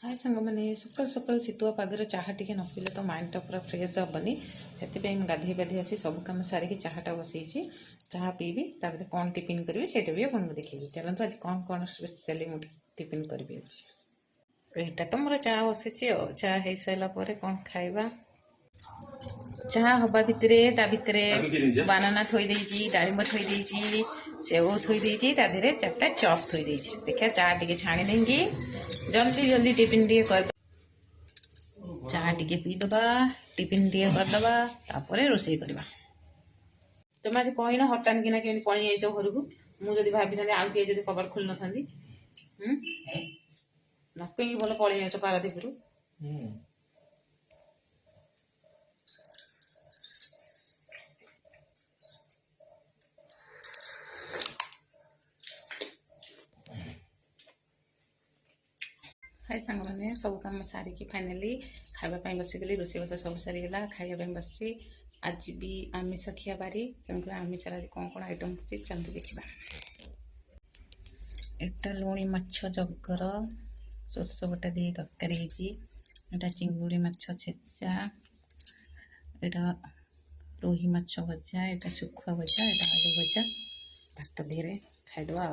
हाय सांग मैंने सकाल सकाल शीतुआ पागर चाहा टी न पीले तो माइंडटा पूरा फ्रेश हेनी से गाधे गाधे आसी सब कम सारिकी चाहाटा बसई चाहा पीबी तापर कौन टिफिन करी से भी आपको देखी चलते आज कौन कौन स्पेशली मुझे टिफिन करी आज यहाँ तो मोर चाह बसी चाह हो सारापर कौन खाइबा चाह हवा भितर बानाना थोड़ी डालिम थोड़ी सेव थोड़ी ताधे चार्टा चप थोड़ी देखिए चाह टे छाणी देंगी जल्दी जल्दी टिफिन टे कर चाह टे पीदबा टिफिन टे करदबा तापर रोषे करवा तुम आज कहना हटान कि केमी पलि जाइछ घर को मुझे भाभी था आउ किए कबाड़ खोल न था न कहीं भल पलि जाइछ पारादीपुर हाय सांग मैंने सब कम सारिकी फाइनाली खावाई बसीगली रोषे बस सब सारीगला खावाई बस आज भी आमिष खिया बारी तेणुक आमिष आज कौन कौन आइटम होती चलते देखा एटा लुणी माछ जगर सोर्ष बटा दी तरकारी एटा चिंगुड़ी माछ छेचा एटा रोही माछ भजा एटा सुखुआ भजा एटा आलू भजा भात धीरे खाईदबा।